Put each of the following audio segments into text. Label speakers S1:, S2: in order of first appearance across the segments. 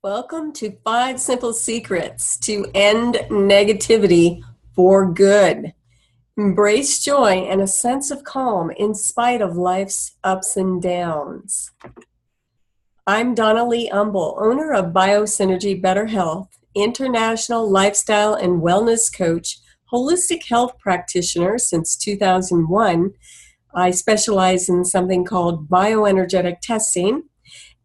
S1: Welcome to 5 Simple Secrets to End Negativity for Good. Embrace joy and a sense of calm in spite of life's ups and downs. I'm Donna Lee Umble, owner of Biosynergy Better Health, international lifestyle and wellness coach, holistic health practitioner since 2001. I specialize in something called bioenergetic testing,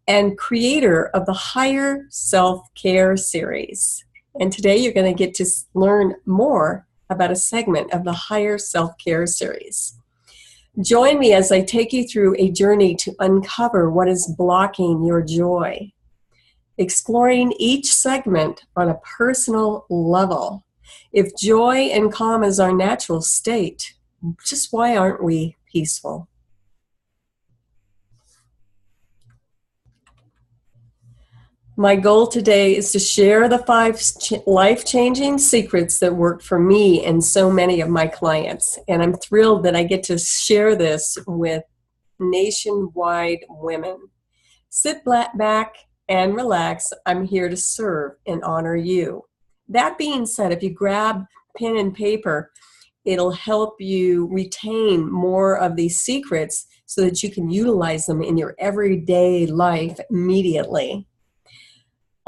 S1: and creator of the Higher Self-Care series. And today you're going to get to learn more about a segment of the Higher Self-Care series. Join me as I take you through a journey to uncover what is blocking your joy, exploring each segment on a personal level. If joy and calm is our natural state, just why aren't we peaceful? My goal today is to share the 5 life-changing secrets that work for me and so many of my clients. And I'm thrilled that I get to share this with nationwide women. Sit back and relax. I'm here to serve and honor you. That being said, if you grab pen and paper, it'll help you retain more of these secrets so that you can utilize them in your everyday life immediately.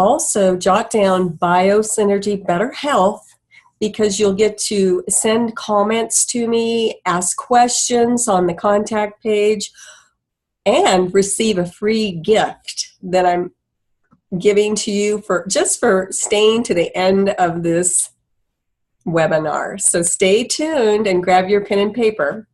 S1: Also, jot down Biosynergy Better Health because you'll get to send comments to me, ask questions on the contact page, and receive a free gift that I'm giving to you for staying to the end of this webinar. So stay tuned and grab your pen and paper.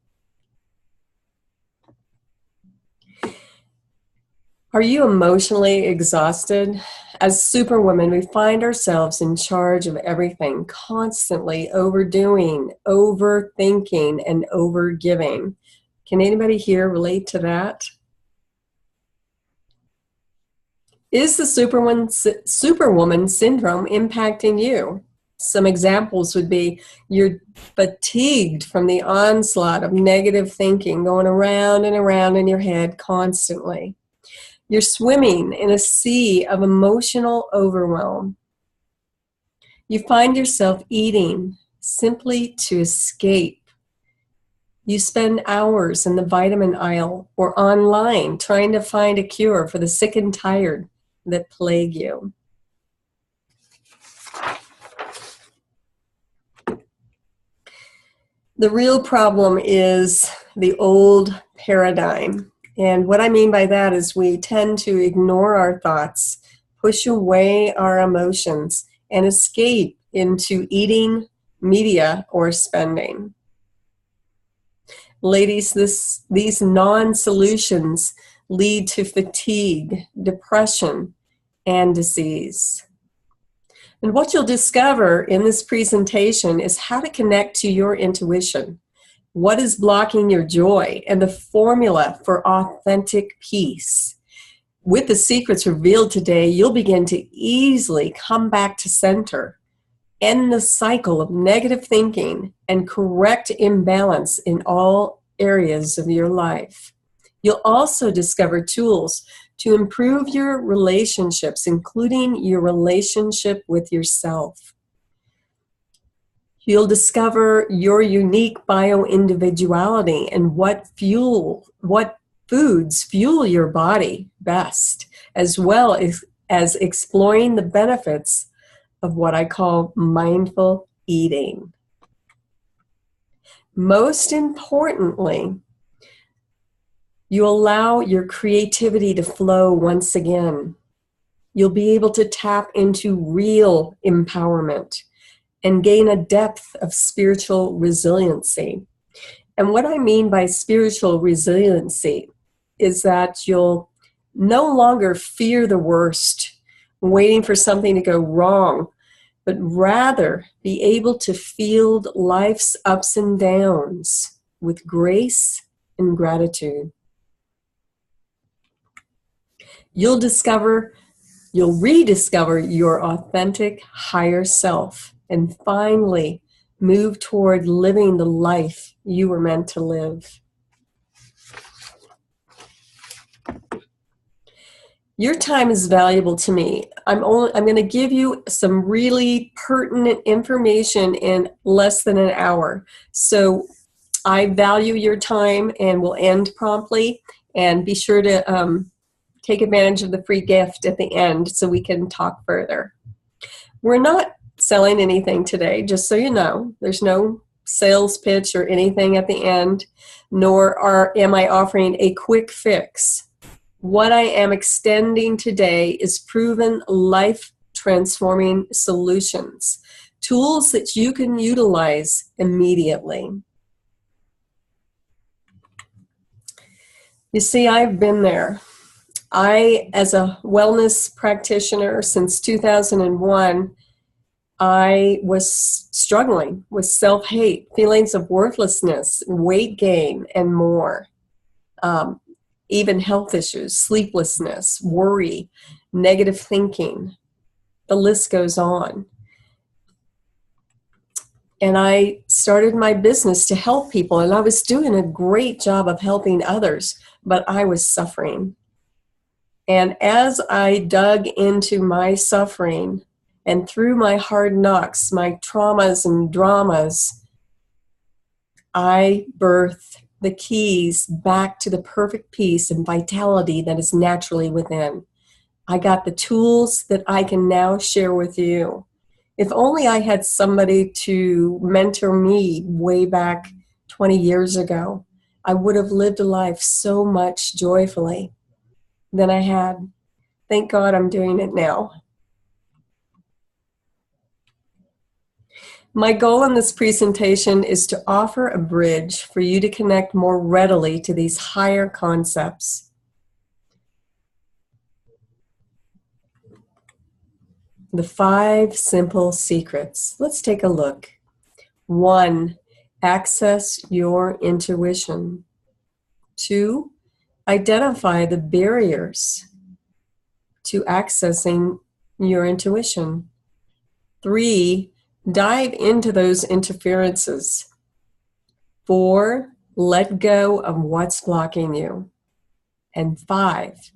S1: Are you emotionally exhausted? As superwomen, we find ourselves in charge of everything, constantly overdoing, overthinking, and overgiving. Can anybody here relate to that? Is the superwoman syndrome impacting you? Some examples would be you're fatigued from the onslaught of negative thinking going around and around in your head constantly. You're swimming in a sea of emotional overwhelm. You find yourself eating simply to escape. You spend hours in the vitamin aisle or online trying to find a cure for the sick and tired that plague you. The real problem is the old paradigm. And what I mean by that is we tend to ignore our thoughts, push away our emotions, and escape into eating, media, or spending. Ladies, these non-solutions lead to fatigue, depression, and disease. And what you'll discover in this presentation is how to connect to your intuition. What is blocking your joy and the formula for authentic peace. With the secrets revealed today, you'll begin to easily come back to center, end the cycle of negative thinking, and correct imbalance in all areas of your life. You'll also discover tools to improve your relationships, including your relationship with yourself. You'll discover your unique bio-individuality and what foods fuel your body best, as well as exploring the benefits of what I call mindful eating. Most importantly, you allow your creativity to flow once again. You'll be able to tap into real empowerment and gain a depth of spiritual resiliency. And what I mean by spiritual resiliency is that you'll no longer fear the worst, waiting for something to go wrong, but rather be able to field life's ups and downs with grace and gratitude. You'll rediscover your authentic higher self and finally move toward living the life you were meant to live. Your time is valuable to me. I'm going to give you some really pertinent information in less than an hour. So I value your time and will end promptly. And be sure to take advantage of the free gift at the end so we can talk further. We're not selling anything today, just so you know. There's no sales pitch or anything at the end, nor am I offering a quick fix. What I am extending today is proven life-transforming solutions, tools that you can utilize immediately. You see, I've been there. As a wellness practitioner since 2001, I was struggling with self-hate, feelings of worthlessness, weight gain, and more. Even health issues, sleeplessness, worry, negative thinking. The list goes on. And I started my business to help people, and I was doing a great job of helping others, but I was suffering. And as I dug into my suffering and through my hard knocks, my traumas and dramas, I birthed the keys back to the perfect peace and vitality that is naturally within. I got the tools that I can now share with you. If only I had somebody to mentor me way back 20 years ago, I would have lived a life so much joyfully than I had. Thank God I'm doing it now. My goal in this presentation is to offer a bridge for you to connect more readily to these higher concepts. The 5 simple secrets. Let's take a look. 1, access your intuition. 2, identify the barriers to accessing your intuition. 3, dive into those interferences. 4, let go of what's blocking you. And 5,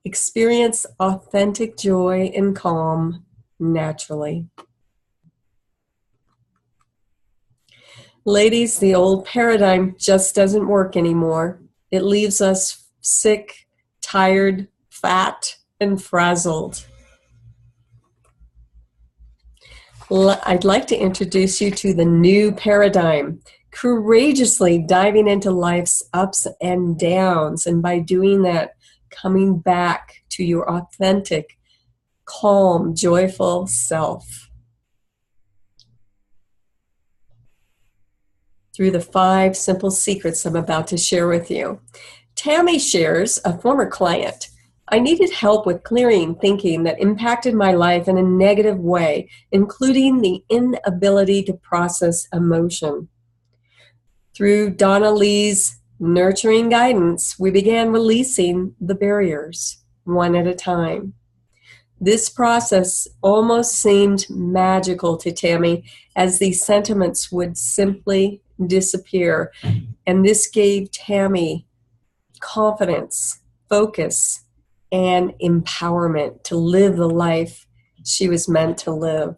S1: experience authentic joy and calm naturally. Ladies, the old paradigm just doesn't work anymore. It leaves us sick, tired, fat, and frazzled. I'd like to introduce you to the new paradigm, courageously diving into life's ups and downs, and by doing that, coming back to your authentic, calm, joyful self. Through the 5 simple secrets I'm about to share with you. Tammy shares, a former client, I needed help with clearing thinking that impacted my life in a negative way, including the inability to process emotion. Through Donna Lee's nurturing guidance, we began releasing the barriers, one at a time. This process almost seemed magical to Tammy, as these sentiments would simply disappear, and this gave Tammy confidence, focus, and empowerment to live the life she was meant to live.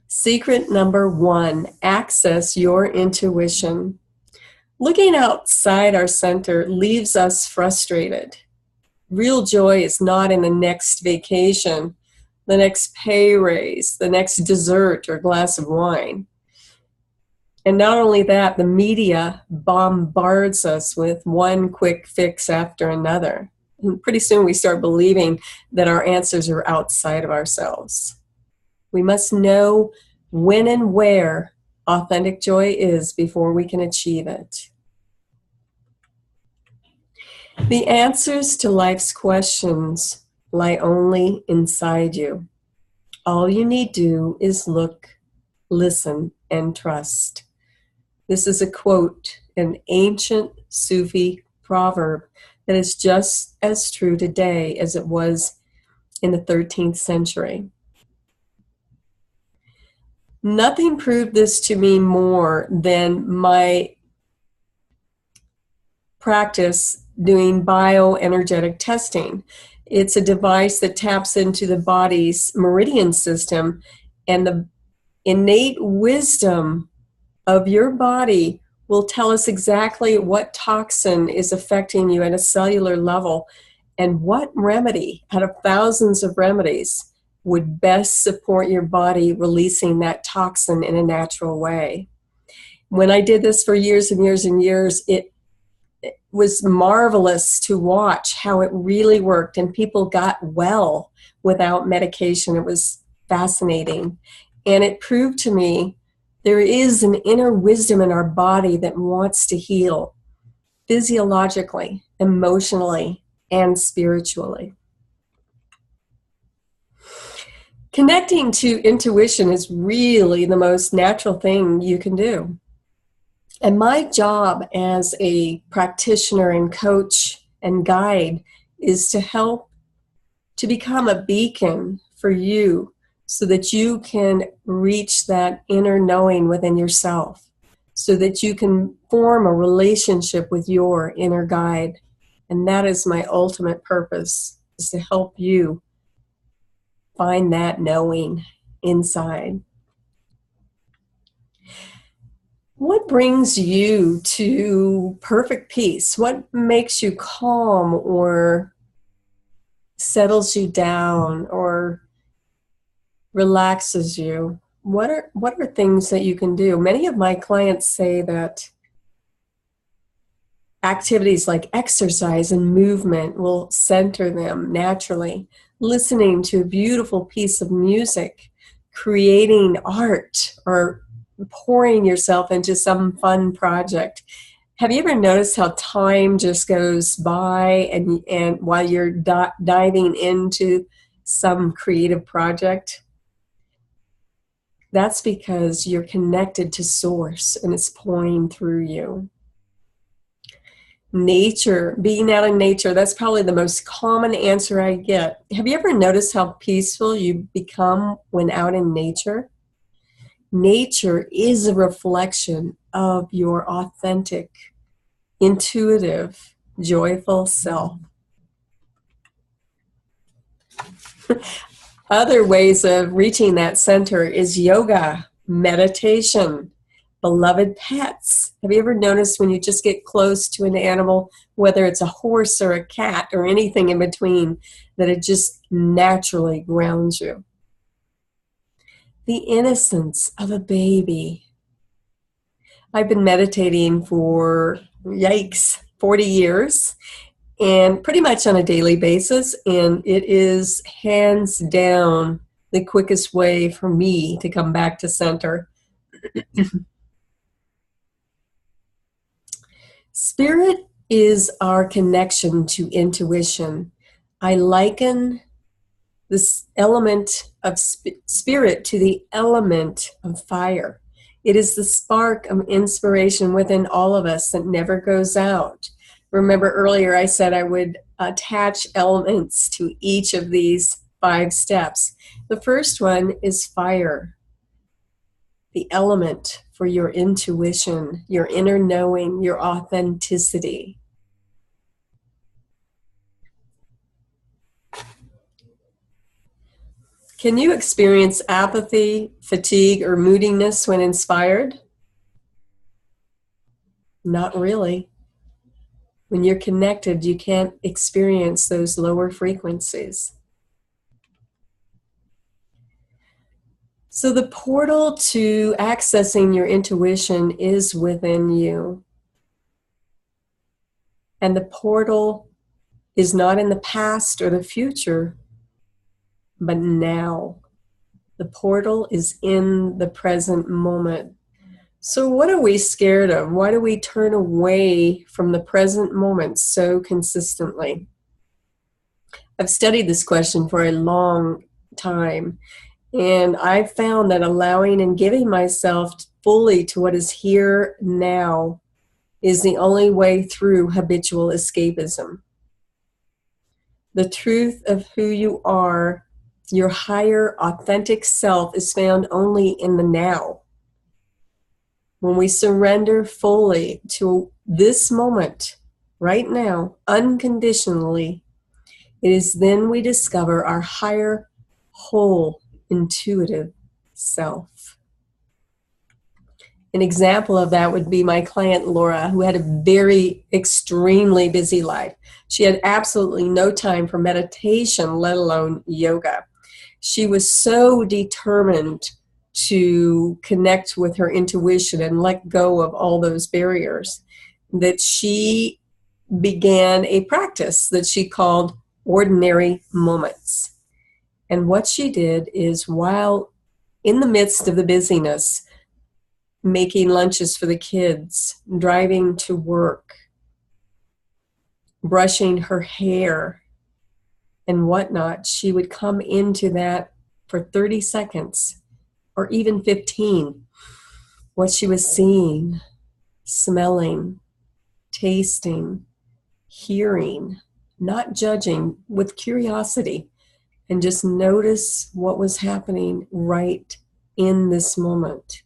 S1: Secret number 1, access your intuition. Looking outside our center leaves us frustrated. Real joy is not in the next vacation, the next pay raise, the next dessert or glass of wine. And not only that, the media bombards us with one quick fix after another. And pretty soon we start believing that our answers are outside of ourselves. We must know when and where authentic joy is before we can achieve it. The answers to life's questions lie only inside you. All you need do is look, listen, and trust. This is a quote, an ancient Sufi proverb that is just as true today as it was in the 13th century. Nothing proved this to me more than my practice doing bioenergetic testing. It's a device that taps into the body's meridian system, and the innate wisdom of your body will tell us exactly what toxin is affecting you at a cellular level and what remedy out of thousands of remedies would best support your body releasing that toxin in a natural way. When I did this for years and years and years, it was marvelous to watch how it really worked, and people got well without medication. It was fascinating. And it proved to me there is an inner wisdom in our body that wants to heal physiologically, emotionally, and spiritually. Connecting to intuition is really the most natural thing you can do. And my job as a practitioner and coach and guide is to help to become a beacon for you so that you can reach that inner knowing within yourself, so that you can form a relationship with your inner guide. And that is my ultimate purpose, is to help you find that knowing inside. What brings you to perfect peace? What makes you calm or settles you down or relaxes you? What are things that you can do? Many of my clients say that activities like exercise and movement will center them naturally. Listening to a beautiful piece of music, creating art, or pouring yourself into some fun project. Have you ever noticed how time just goes by and while you're diving into some creative project? That's because you're connected to source and it's pouring through you. Nature, being out in nature, that's probably the most common answer I get. Have you ever noticed how peaceful you become when out in nature? Nature is a reflection of your authentic, intuitive, joyful self. Other ways of reaching that center is yoga, meditation, beloved pets. Have you ever noticed when you just get close to an animal, whether it's a horse or a cat or anything in between, that it just naturally grounds you? The innocence of a baby. I've been meditating for, 40 years, and pretty much on a daily basis, and it is hands down the quickest way for me to come back to center. Spirit is our connection to intuition. I liken this element of spirit to the element of fire. It is the spark of inspiration within all of us that never goes out. Remember earlier I said I would attach elements to each of these 5 steps. The first one is fire, the element for your intuition, your inner knowing, your authenticity. Can you experience apathy, fatigue, or moodiness when inspired? Not really. When you're connected, you can't experience those lower frequencies. So the portal to accessing your intuition is within you. And the portal is not in the past or the future, but now. The portal is in the present moment. So what are we scared of? Why do we turn away from the present moment so consistently? I've studied this question for a long time, and I found that allowing and giving myself fully to what is here now is the only way through habitual escapism. The truth of who you are, your higher authentic self, is found only in the now. When we surrender fully to this moment, right now, unconditionally, it is then we discover our higher, whole, intuitive self. An example of that would be my client Laura, who had a very extremely busy life. She had absolutely no time for meditation, let alone yoga. She was so determined to connect with her intuition and let go of all those barriers that she began a practice that she called ordinary moments. And what she did is, while in the midst of the busyness, making lunches for the kids, driving to work, brushing her hair, and whatnot, she would come into that for 30 seconds or even 15. What she was seeing, smelling, tasting, hearing, not judging, with curiosity, and just notice what was happening right in this moment,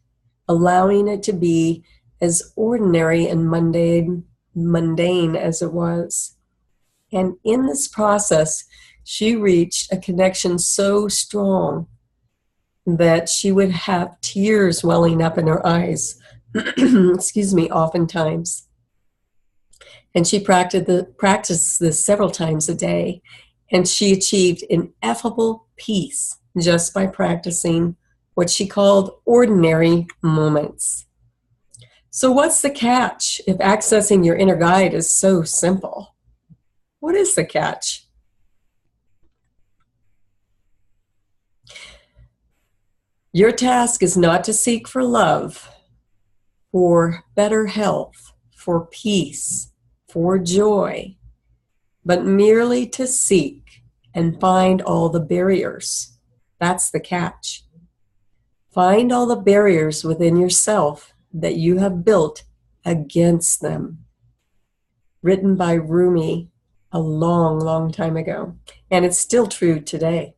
S1: allowing it to be as ordinary and mundane as it was. And in this process, she reached a connection so strong that she would have tears welling up in her eyes, excuse me, oftentimes. And she practiced this several times a day, and she achieved ineffable peace just by practicing what she called ordinary moments. So what's the catch if accessing your inner guide is so simple? What is the catch? Your task is not to seek for love, for better health, for peace, for joy, but merely to seek and find all the barriers. That's the catch. Find all the barriers within yourself that you have built against them. Written by Rumi a long, long time ago, and it's still true today.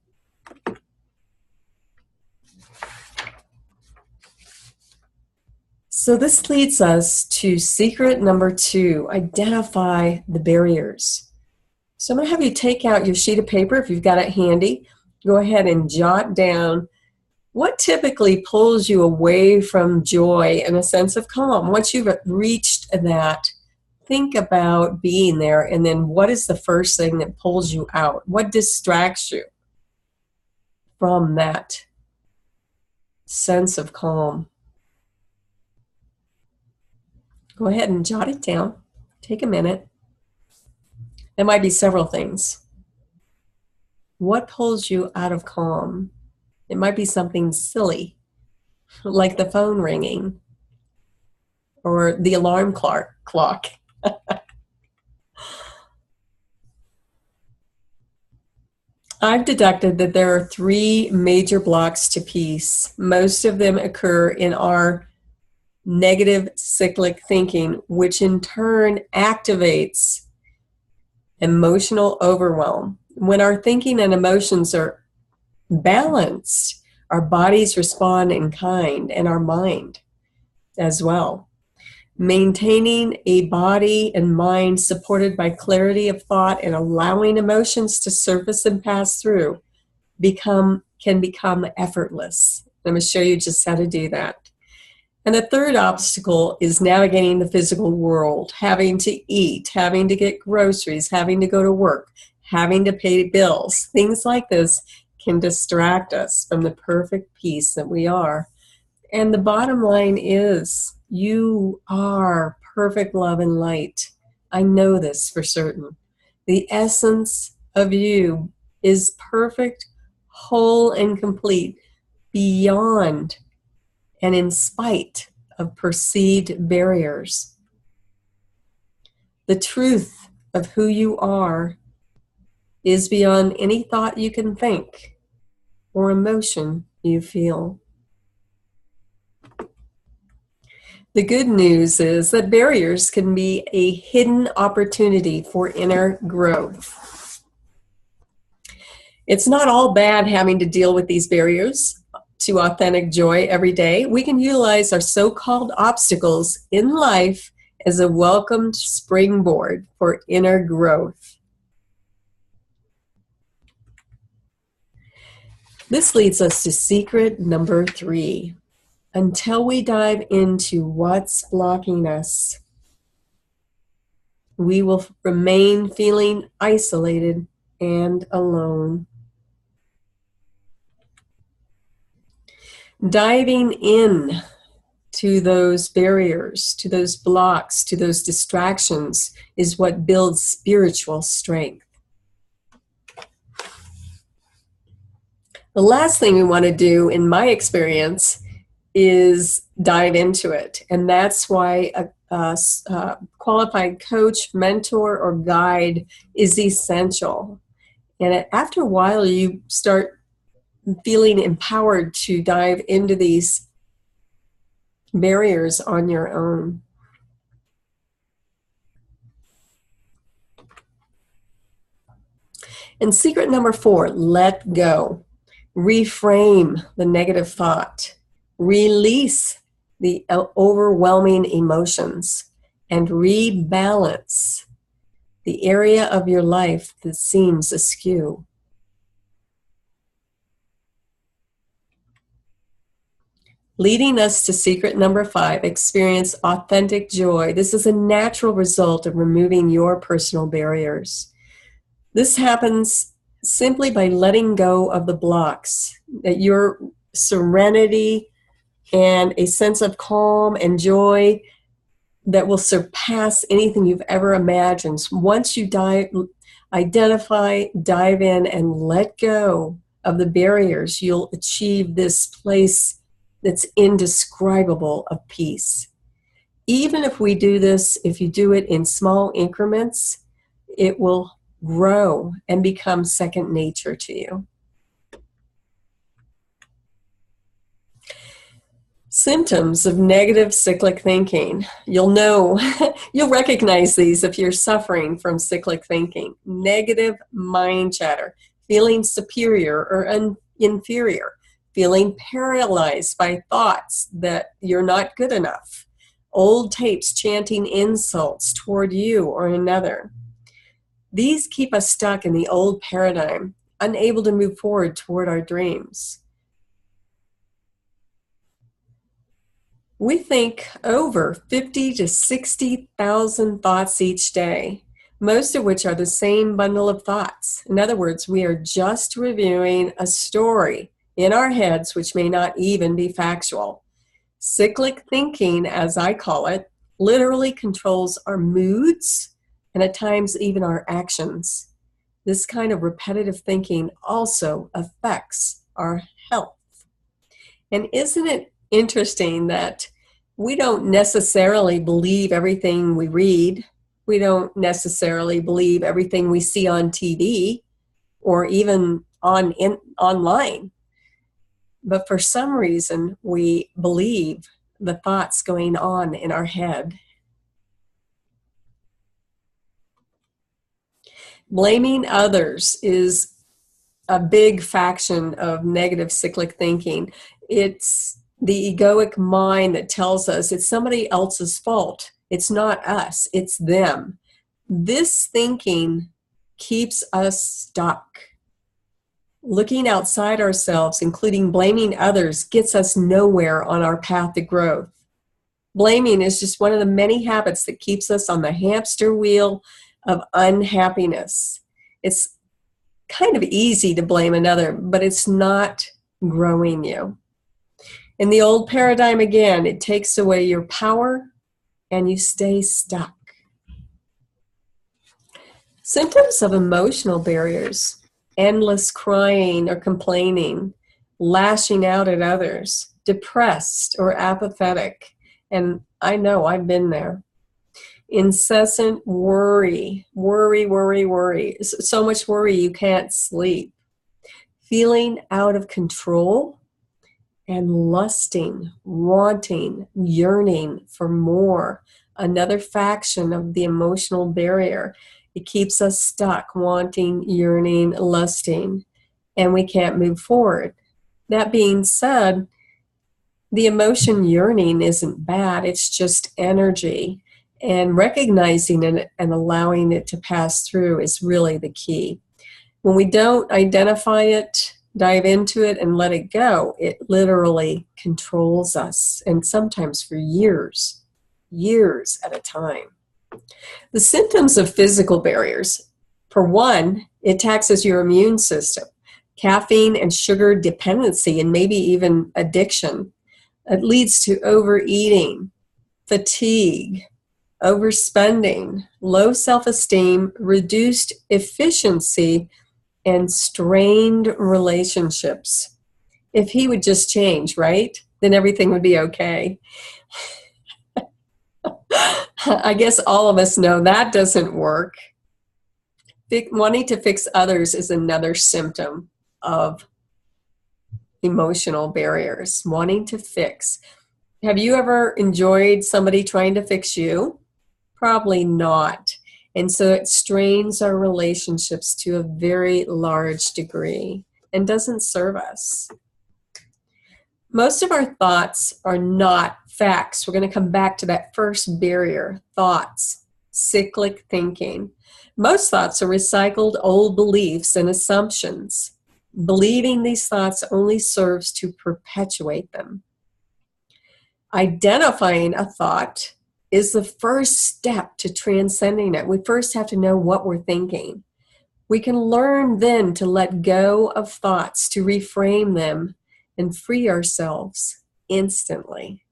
S1: So this leads us to secret number 2, identify the barriers. So I'm going to have you take out your sheet of paper if you've got it handy. Go ahead and jot down what typically pulls you away from joy and a sense of calm. Once you've reached that, think about being there, and then what is the first thing that pulls you out? What distracts you from that sense of calm? Go ahead and jot it down. Take a minute. There might be several things. What pulls you out of calm? It might be something silly, like the phone ringing or the alarm clock. I've deducted that there are 3 major blocks to peace. Most of them occur in our negative cyclic thinking, which in turn activates emotional overwhelm. When our thinking and emotions are balanced, our bodies respond in kind, and our mind as well. Maintaining a body and mind supported by clarity of thought and allowing emotions to surface and pass through can become effortless. I'm going to show you just how to do that. And the third obstacle is navigating the physical world, having to eat, having to get groceries, having to go to work, having to pay bills. Things like this can distract us from the perfect peace that we are. And the bottom line is, you are perfect love and light. I know this for certain. The essence of you is perfect, whole, and complete, beyond and in spite of perceived barriers. The truth of who you are is beyond any thought you can think or emotion you feel. The good news is that barriers can be a hidden opportunity for inner growth. It's not all bad having to deal with these barriers to authentic joy every day. We can utilize our so-called obstacles in life as a welcomed springboard for inner growth. This leads us to secret number 3. Until we dive into what's blocking us, we will remain feeling isolated and alone. Diving in to those barriers, to those blocks, to those distractions is what builds spiritual strength. The last thing we want to do, in my experience, is dive into it. And that's why a qualified coach, mentor, or guide is essential. And after a while, you start feeling empowered to dive into these barriers on your own. And secret number 4, let go. Reframe the negative thought. Release the overwhelming emotions. And rebalance the area of your life that seems askew. Leading us to secret number 5, experience authentic joy. This is a natural result of removing your personal barriers. This happens simply by letting go of the blocks, that your serenity and a sense of calm and joy that will surpass anything you've ever imagined. Once you identify, dive in, and let go of the barriers, you'll achieve this place that's indescribable of peace. Even if we do this, if you do it in small increments, it will grow and become second nature to you. Symptoms of negative cyclic thinking. You'll know, you'll recognize these if you're suffering from cyclic thinking. Negative mind chatter, feeling superior or inferior, feeling paralyzed by thoughts that you're not good enough, old tapes chanting insults toward you or another. These keep us stuck in the old paradigm, unable to move forward toward our dreams. We think over 50 to 60,000 thoughts each day, most of which are the same bundle of thoughts. In other words, we are just reviewing a story in our heads which may not even be factual. Cyclic thinking, as I call it, literally controls our moods and at times even our actions. This kind of repetitive thinking also affects our health. And isn't it interesting that we don't necessarily believe everything we read? We don't necessarily believe everything we see on TV or even online. But for some reason, we believe the thoughts going on in our head. Blaming others is a big faction of negative cyclic thinking. It's the egoic mind that tells us it's somebody else's fault. It's not us, it's them. This thinking keeps us stuck. Looking outside ourselves, including blaming others, gets us nowhere on our path to growth. Blaming is just one of the many habits that keeps us on the hamster wheel of unhappiness. It's kind of easy to blame another, but it's not growing you. In the old paradigm, again, it takes away your power and you stay stuck. Symptoms of emotional barriers: endless crying or complaining, lashing out at others, depressed or apathetic. And I know I've been there. Incessant worry, so much worry you can't sleep. Feeling out of control and lusting, wanting, yearning for more. Another faction of the emotional barrier. It keeps us stuck, wanting, yearning, lusting, and we can't move forward. That being said, the emotion yearning isn't bad, it's just energy. And recognizing it and allowing it to pass through is really the key. When we don't identify it, dive into it, and let it go, it literally controls us, and sometimes for years at a time. The symptoms of physical barriers. For one, it taxes your immune system, caffeine and sugar dependency, and maybe even addiction. It leads to overeating, fatigue, overspending, low self-esteem, reduced efficiency, and strained relationships. If he would just change, right? Then everything would be okay. I guess all of us know that doesn't work. Wanting to fix others is another symptom of emotional barriers. Wanting to fix. Have you ever enjoyed somebody trying to fix you? Probably not. And so it strains our relationships to a very large degree and doesn't serve us. Most of our thoughts are not facts. We're going to come back to that first barrier, thoughts, cyclic thinking. Most thoughts are recycled old beliefs and assumptions. Believing these thoughts only serves to perpetuate them. Identifying a thought is the first step to transcending it. We first have to know what we're thinking. We can learn then to let go of thoughts, to reframe them, and free ourselves instantly.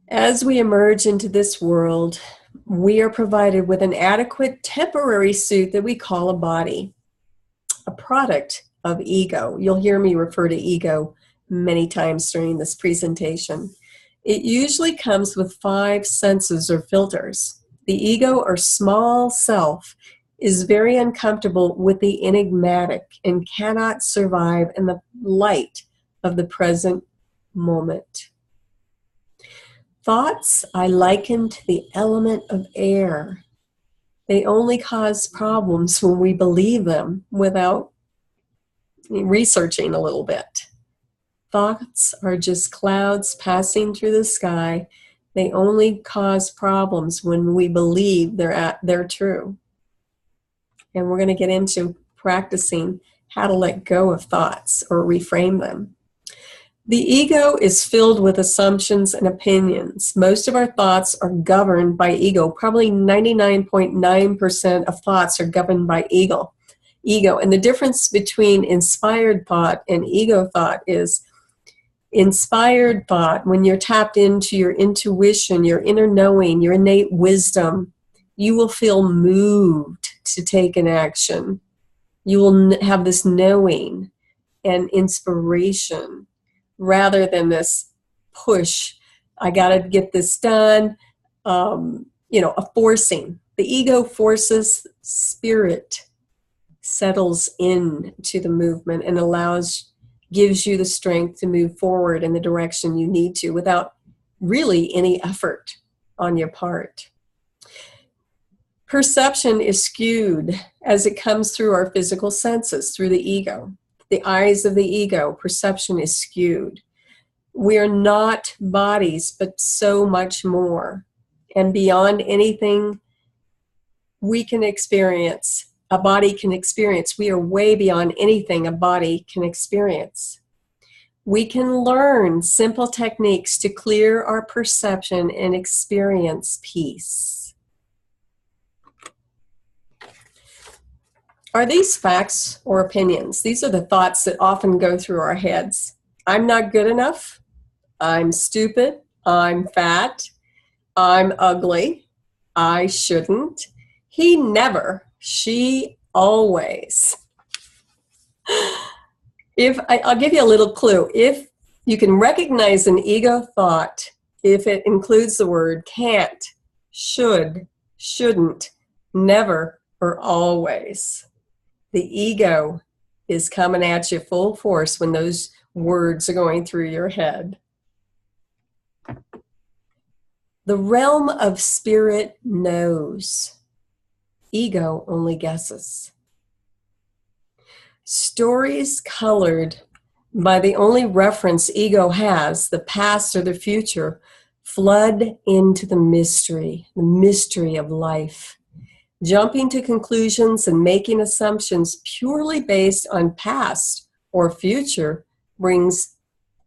S1: As we emerge into this world, we are provided with an adequate temporary suit that we call a body, a product of ego. You'll hear me refer to ego many times during this presentation. It usually comes with 5 senses or filters. The ego, or small self, is very uncomfortable with the enigmatic and cannot survive in the light of the present moment. Thoughts I liken to the element of air. They only cause problems when we believe them without researching a little bit. Thoughts are just clouds passing through the sky. They only cause problems when we believe they're true. And we're going to get into practicing how to let go of thoughts or reframe them. The ego is filled with assumptions and opinions. Most of our thoughts are governed by ego. Probably 99.9% of thoughts are governed by ego. And the difference between inspired thought and ego thought is inspired thought, when you're tapped into your intuition, your inner knowing, your innate wisdom, you will feel moved to take an action. You will have this knowing and inspiration rather than this push. I got to get this done. A forcing. The ego forces, spirit settles into the movement and gives you the strength to move forward in the direction you need to without really any effort on your part. Perception is skewed as it comes through our physical senses, through the ego. The eyes of the ego, perception is skewed. We are not bodies, but so much more. And beyond anything we can experience, a body can experience, we are way beyond anything a body can experience. We can learn simple techniques to clear our perception and experience peace. Are these facts or opinions? These are the thoughts that often go through our heads. I'm not good enough. I'm stupid. I'm fat. I'm ugly. I shouldn't. He never. She always. I'll give you a little clue. If you can recognize an ego thought, if it includes the word can't, should, shouldn't, never, or always, the ego is coming at you full force when those words are going through your head. The realm of spirit knows. Ego only guesses. Stories colored by the only reference ego has, the past or the future, flood into the mystery of life. Jumping to conclusions and making assumptions purely based on past or future brings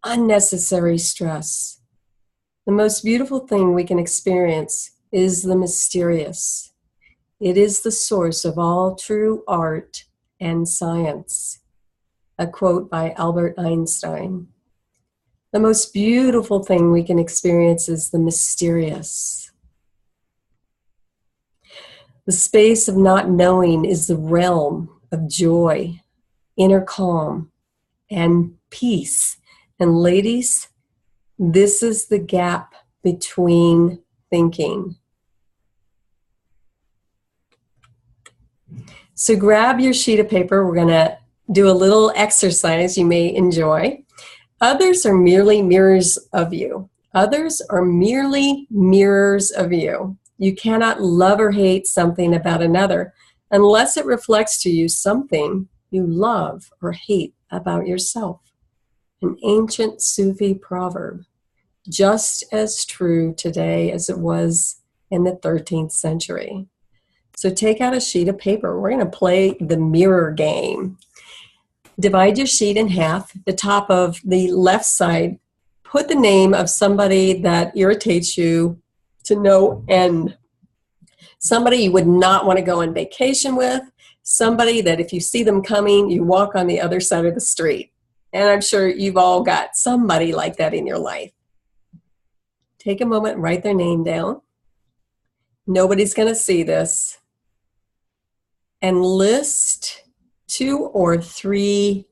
S1: unnecessary stress. The most beautiful thing we can experience is the mysterious. It is the source of all true art and science. A quote by Albert Einstein. The most beautiful thing we can experience is the mysterious. The space of not knowing is the realm of joy, inner calm, and peace. And ladies, this is the gap between thinking. So grab your sheet of paper. We're going to do a little exercise you may enjoy. Others are merely mirrors of you. Others are merely mirrors of you. You cannot love or hate something about another unless it reflects to you something you love or hate about yourself. An ancient Sufi proverb, just as true today as it was in the 13th century. So take out a sheet of paper. We're going to play the mirror game. Divide your sheet in half. The top of the left side, put the name of somebody that irritates you to no end. Somebody you would not want to go on vacation with. Somebody that if you see them coming, you walk on the other side of the street. And I'm sure you've all got somebody like that in your life. Take a moment and write their name down. Nobody's going to see this. And list 2 or 3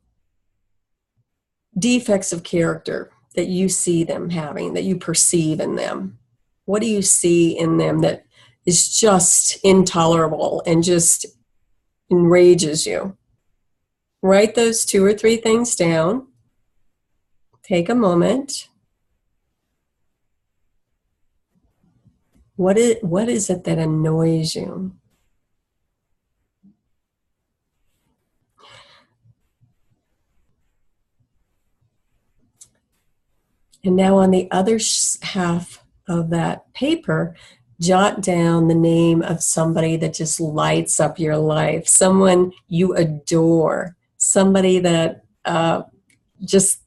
S1: defects of character that you see them having, that you perceive in them. What do you see in them that is just intolerable and just enrages you? Write those 2 or 3 things down. Take a moment. What is it that annoys you? And now on the other half of that paper, jot down the name of somebody that just lights up your life, someone you adore, somebody that just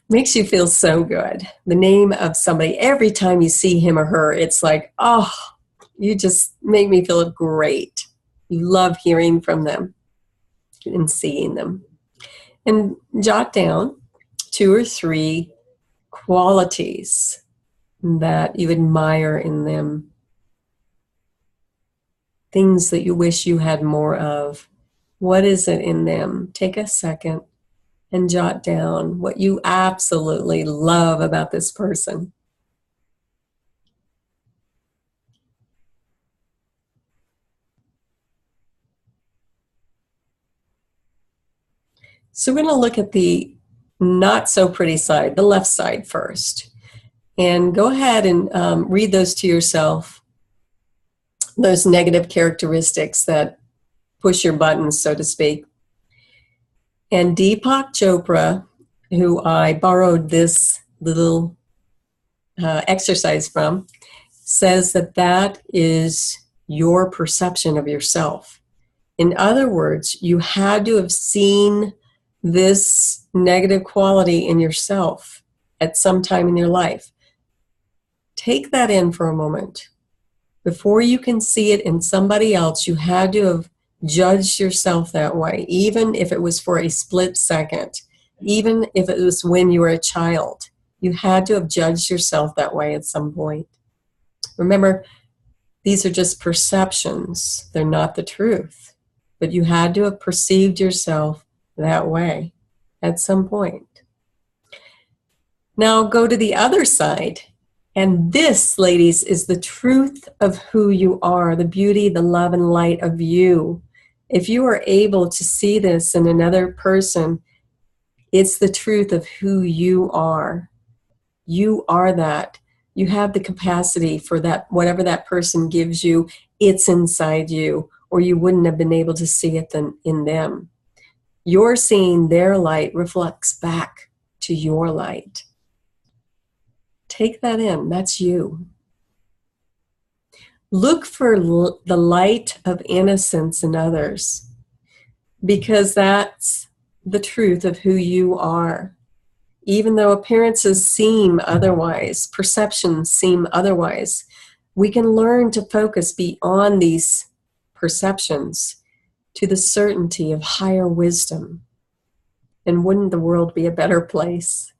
S1: makes you feel so good. The name of somebody, every time you see him or her, it's like, oh, you just make me feel great. You love hearing from them and seeing them. And jot down 2 or 3 qualities that you admire in them, things that you wish you had more of. What is it in them? Take a second and jot down what you absolutely love about this person. So we're going to look at the not so pretty side, the left side first. And go ahead and read those to yourself, those negative characteristics that push your buttons, so to speak. And Deepak Chopra, who I borrowed this little exercise from, says that that is your perception of yourself. In other words, you had to have seen this negative quality in yourself at some time in your life. Take that in for a moment. Before you can see it in somebody else, you had to have judged yourself that way, even if it was for a split second, even if it was when you were a child. You had to have judged yourself that way at some point. Remember, these are just perceptions. They're not the truth. But you had to have perceived yourself that way at some point. Now go to the other side. And this, ladies, is the truth of who you are, the beauty, the love, and light of you. If you are able to see this in another person, it's the truth of who you are. You are that. You have the capacity for that, whatever that person gives you, it's inside you, or you wouldn't have been able to see it in them. You're seeing their light reflects back to your light. Take that in. That's you. Look for the light of innocence in others, because that's the truth of who you are. Even though appearances seem otherwise, perceptions seem otherwise, we can learn to focus beyond these perceptions to the certainty of higher wisdom. And wouldn't the world be a better place?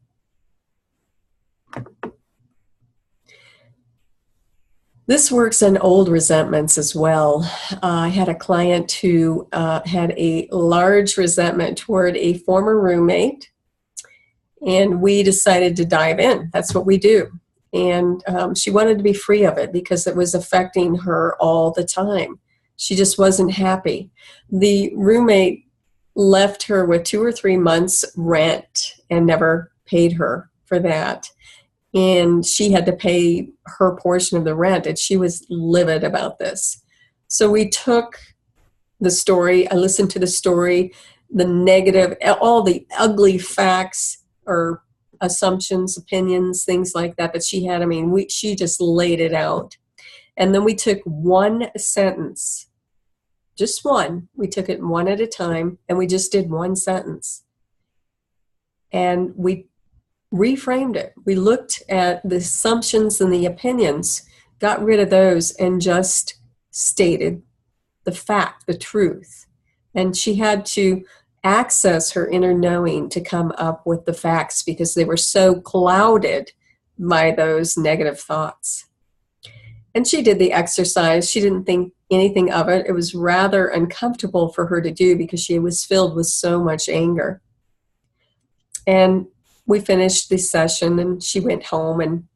S1: This works on old resentments as well. I had a client who had a large resentment toward a former roommate, and we decided to dive in. That's what we do. And she wanted to be free of it because it was affecting her all the time. She just wasn't happy. The roommate left her with 2 or 3 months rent and never paid her for that. And she had to pay her portion of the rent, and she was livid about this. So we took the story, I listened to the story, the negative, all the ugly facts or assumptions, opinions, things like that she had. I mean, she just laid it out. And then we took one sentence, just one. We took it one at a time, and we just did one sentence. And we reframed it. We looked at the assumptions and the opinions, got rid of those, and just stated the fact, the truth. And she had to access her inner knowing to come up with the facts because they were so clouded by those negative thoughts. And she did the exercise. She didn't think anything of it. It was rather uncomfortable for her to do because she was filled with so much anger. And we finished the session, and she went home, and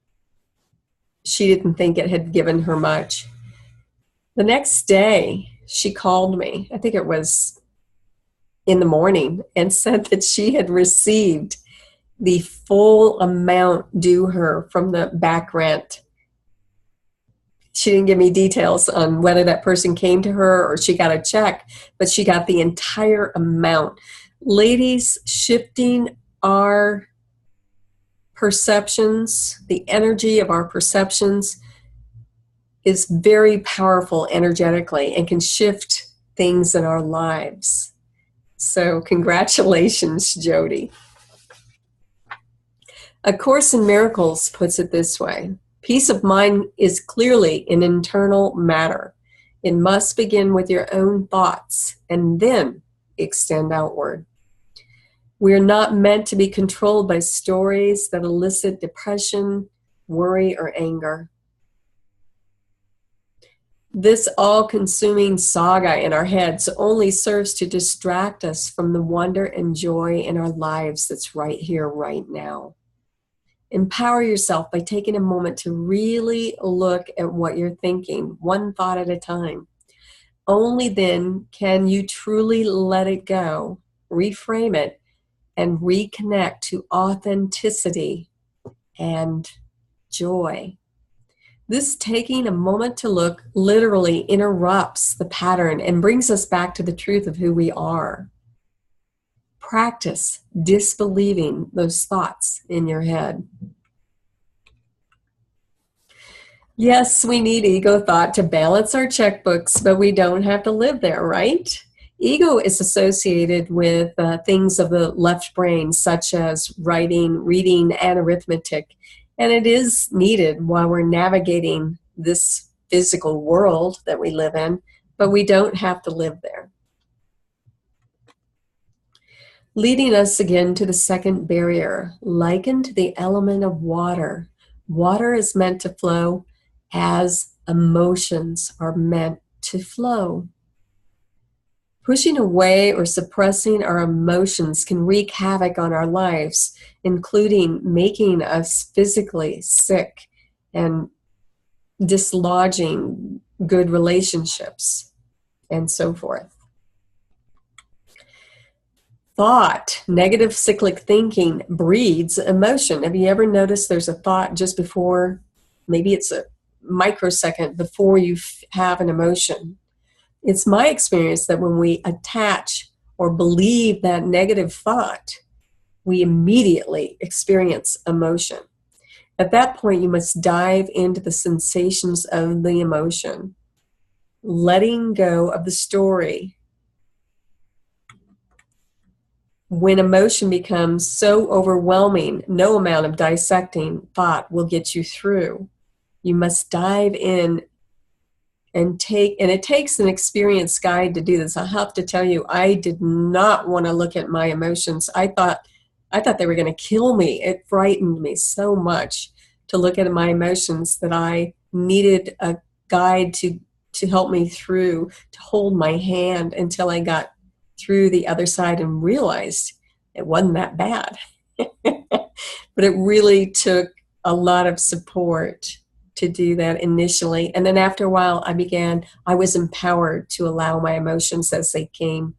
S1: she didn't think it had given her much. The next day, she called me, I think it was in the morning, and said that she had received the full amount due her from the back rent. She didn't give me details on whether that person came to her or she got a check, but she got the entire amount. Ladies, shifting our perceptions, the energy of our perceptions is very powerful energetically and can shift things in our lives. So congratulations, Jody. A Course in Miracles puts it this way: peace of mind is clearly an internal matter. It must begin with your own thoughts and then extend outward. We are not meant to be controlled by stories that elicit depression, worry, or anger. This all-consuming saga in our heads only serves to distract us from the wonder and joy in our lives that's right here, right now. Empower yourself by taking a moment to really look at what you're thinking, one thought at a time. Only then can you truly let it go, reframe it, and reconnect to authenticity and joy. This taking a moment to look literally interrupts the pattern and brings us back to the truth of who we are. Practice disbelieving those thoughts in your head. Yes, we need ego thought to balance our checkbooks, but we don't have to live there, right? Ego is associated with things of the left brain, such as writing, reading, and arithmetic. And it is needed while we're navigating this physical world that we live in, but we don't have to live there. Leading us again to the second barrier, likened to the element of water. Water is meant to flow as emotions are meant to flow. Pushing away or suppressing our emotions can wreak havoc on our lives, including making us physically sick and dislodging good relationships and so forth. Thought, negative cyclic thinking breeds emotion. Have you ever noticed there's a thought just before, maybe it's a microsecond before you have an emotion? It's my experience that when we attach or believe that negative thought, we immediately experience emotion. At that point, you must dive into the sensations of the emotion, letting go of the story. When emotion becomes so overwhelming, no amount of dissecting thought will get you through. You must dive in and it takes an experienced guide to do this. I have to tell you, I did not want to look at my emotions. I thought they were going to kill me. It frightened me so much to look at my emotions that I needed a guide to help me through, to hold my hand until I got through the other side and realized it wasn't that bad. But it really took a lot of support to do that initially. And then after a while, I was empowered to allow my emotions as they came.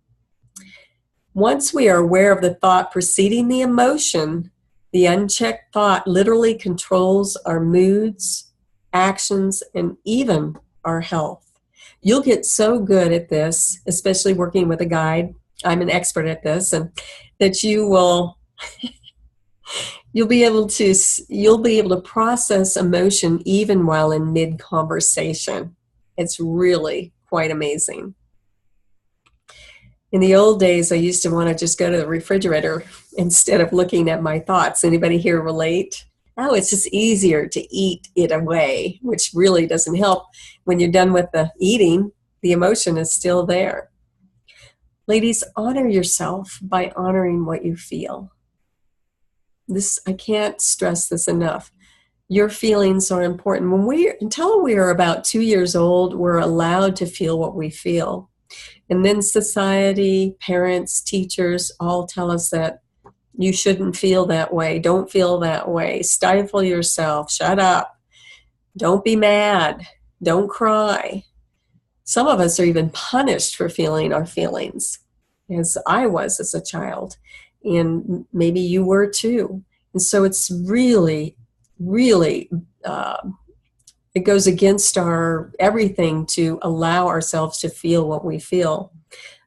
S1: Once we are aware of the thought preceding the emotion, the unchecked thought literally controls our moods, actions, and even our health. You'll get so good at this, especially working with a guide. I'm an expert at this, and that you'll be able to process emotion even while in mid-conversation. It's really quite amazing. In the old days, I used to want to just go to the refrigerator instead of looking at my thoughts. Anybody here relate? Oh, it's just easier to eat it away, which really doesn't help. When you're done with the eating, the emotion is still there. Ladies, honor yourself by honoring what you feel. I can't stress this enough. Your feelings are important. Until we are about 2 years old, we're allowed to feel what we feel. And then society, parents, teachers all tell us that you shouldn't feel that way. Don't feel that way. Stifle yourself. Shut up. Don't be mad. Don't cry. Some of us are even punished for feeling our feelings, as I was as a child. And maybe you were too. And so it's really, really, it goes against our everything to allow ourselves to feel what we feel.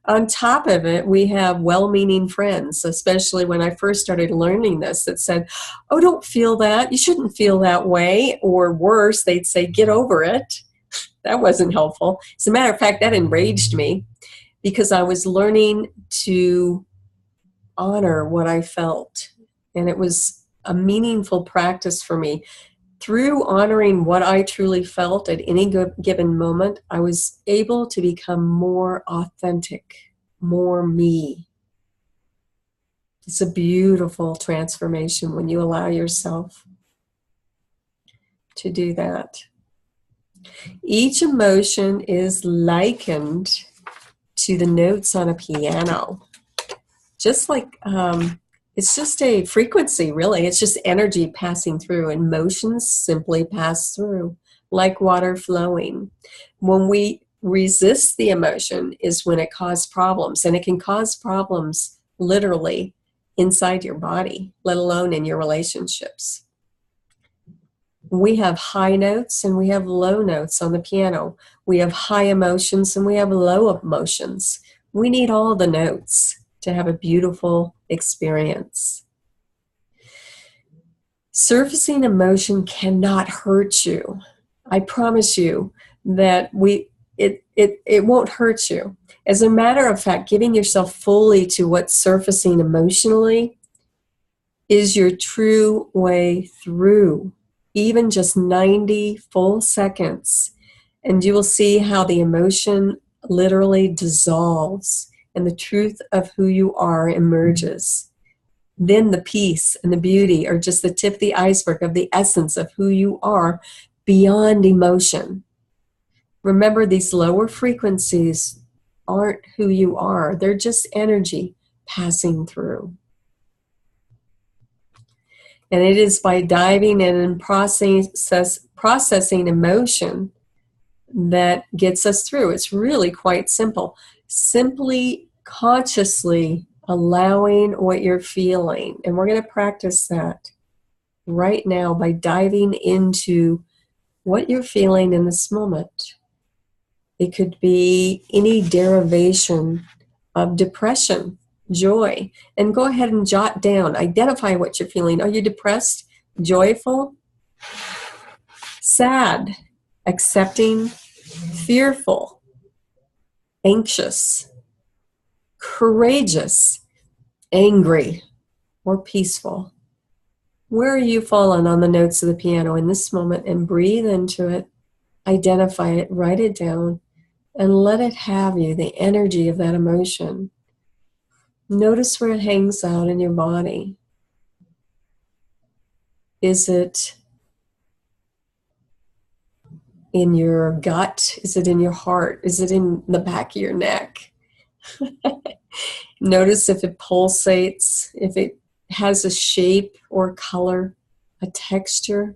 S1: On top of it, we have well-meaning friends, especially when I first started learning this, that said, oh, don't feel that. You shouldn't feel that way. Or worse, they'd say, get over it. That wasn't helpful. As a matter of fact, that enraged me because I was learning to honor what I felt. And it was a meaningful practice for me. Through honoring what I truly felt at any given moment, I was able to become more authentic, more me. It's a beautiful transformation when you allow yourself to do that. Each emotion is likened to the notes on a piano. Just like it's just a frequency, really. It's just energy passing through. Emotions simply pass through, like water flowing. When we resist the emotion is when it causes problems. And it can cause problems literally inside your body, let alone in your relationships. We have high notes and we have low notes on the piano. We have high emotions and we have low emotions. We need all the notes to have a beautiful experience. Surfacing emotion cannot hurt you. I promise you that it won't hurt you. As a matter of fact, giving yourself fully to what's surfacing emotionally is your true way through. Even just 90 full seconds, and you will see how the emotion literally dissolves and the truth of who you are emerges. Then the peace and the beauty are just the tip of the iceberg of the essence of who you are beyond emotion. Remember, these lower frequencies aren't who you are. They're just energy passing through. And it is by diving in and processing emotion that gets us through. It's really quite simple. Simply consciously allowing what you're feeling. And we're going to practice that right now by diving into what you're feeling in this moment. It could be any derivation of depression, joy. And go ahead and jot down, identify what you're feeling. Are you depressed, joyful, sad, accepting, fearful, anxious, courageous, angry, or peaceful? Where are you falling on the notes of the piano in this moment? And breathe into it, identify it, write it down, and let it have you, the energy of that emotion. Notice where it hangs out in your body. Is it in your gut? Is it in your heart? Is it in the back of your neck? Notice if it pulsates, if it has a shape or color, a texture.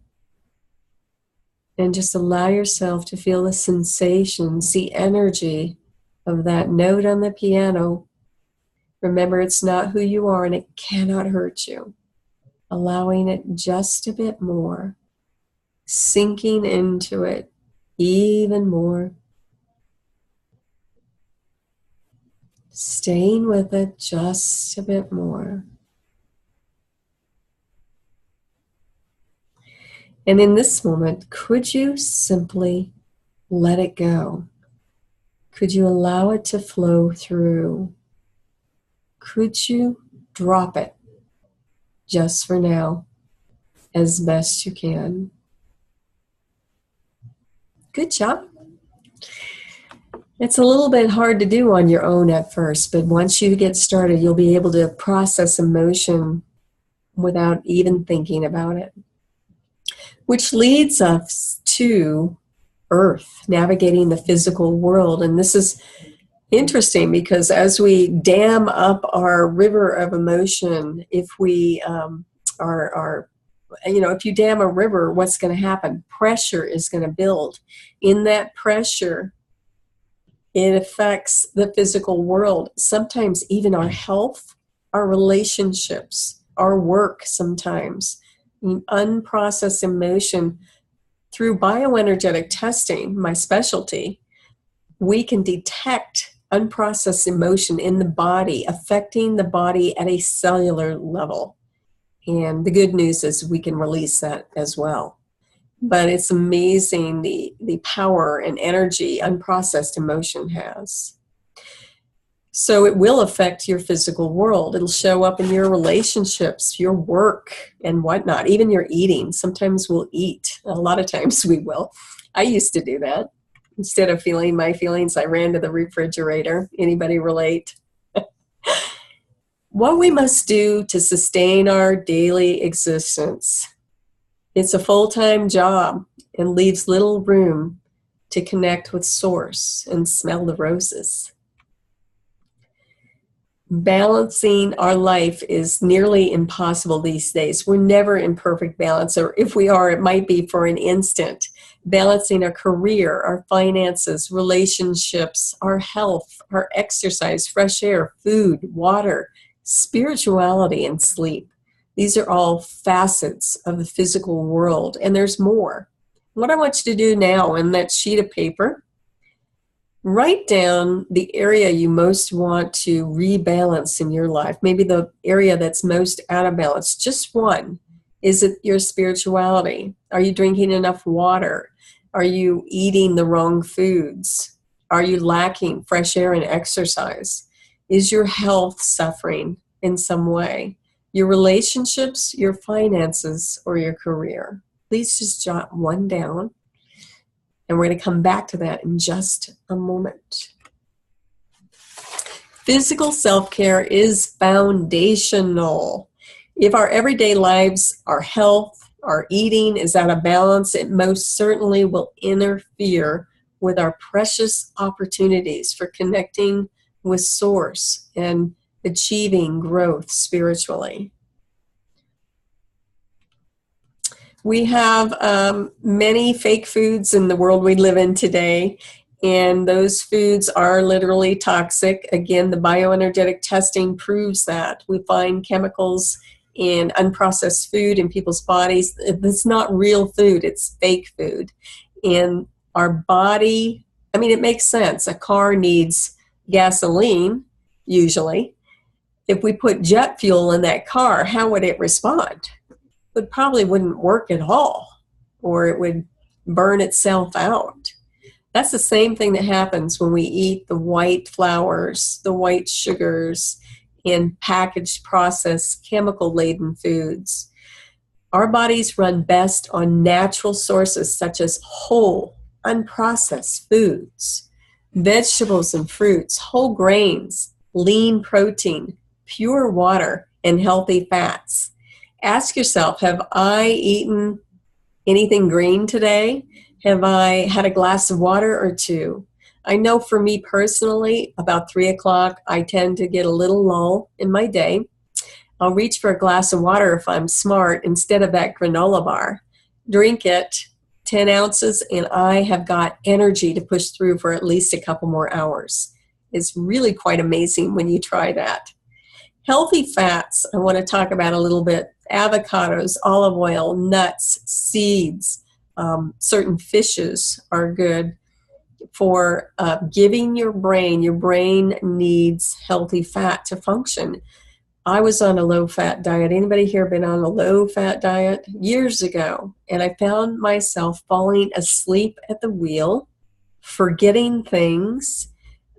S1: And just allow yourself to feel the sensations, the energy of that note on the piano. Remember, it's not who you are and it cannot hurt you. Allowing it just a bit more, sinking into it even more. Staying with it just a bit more. And in this moment, could you simply let it go? Could you allow it to flow through? Could you drop it just for now as best you can? Good job. It's a little bit hard to do on your own at first, but once you get started, you'll be able to process emotion without even thinking about it. Which leads us to Earth, navigating the physical world. And this is interesting because as we dam up our river of emotion, if we if you dam a river, what's going to happen? Pressure is going to build. In that pressure, it affects the physical world, sometimes even our health, our relationships, our work sometimes. Unprocessed emotion. Through bioenergetic testing, my specialty, we can detect unprocessed emotion in the body, affecting the body at a cellular level. And the good news is we can release that as well. But it's amazing the power and energy unprocessed emotion has. So it will affect your physical world. It'll show up in your relationships, your work, and whatnot, even your eating. Sometimes we'll eat. A lot of times we will. I used to do that. Instead of feeling my feelings, I ran to the refrigerator. Anybody relate? What we must do to sustain our daily existence. It's a full-time job and leaves little room to connect with Source and smell the roses. Balancing our life is nearly impossible these days. We're never in perfect balance, or if we are, it might be for an instant. Balancing our career, our finances, relationships, our health, our exercise, fresh air, food, water, spirituality, and sleep. These are all facets of the physical world, and there's more. What I want you to do now on that sheet of paper, write down the area you most want to rebalance in your life. Maybe the area that's most out of balance. Just one. Is it your spirituality? Are you drinking enough water? Are you eating the wrong foods? Are you lacking fresh air and exercise? Is your health suffering in some way? Your relationships, your finances, or your career? Please just jot one down. And we're going to come back to that in just a moment. Physical self-care is foundational. If our everyday lives, our health, our eating is out of balance, it most certainly will interfere with our precious opportunities for connecting with Source and achieving growth spiritually. We have many fake foods in the world we live in today, and those foods are literally toxic. Again, the bioenergetic testing proves that. We find chemicals in unprocessed food in people's bodies. It's not real food, it's fake food. And our body, it makes sense. A car needs gasoline. usually. If we put jet fuel in that car, how would it respond? It probably wouldn't work at all, or it would burn itself out. That's the same thing that happens when we eat the white flours, the white sugars, and packaged, processed, chemical-laden foods. Our bodies run best on natural sources such as whole, unprocessed foods, vegetables and fruits, whole grains, lean protein, pure water, and healthy fats. Ask yourself, have I eaten anything green today? Have I had a glass of water or two? I know for me personally, about 3 o'clock, I tend to get a little lull in my day. I'll reach for a glass of water if I'm smart instead of that granola bar. Drink it, 10 ounces, and I have got energy to push through for at least a couple more hours. It's really quite amazing when you try that. Healthy fats, I want to talk about a little bit. Avocados, olive oil, nuts, seeds, certain fishes are good for giving your brain needs healthy fat to function. I was on a low-fat diet. Anybody here been on a low-fat diet? Years ago. And I found myself falling asleep at the wheel, forgetting things,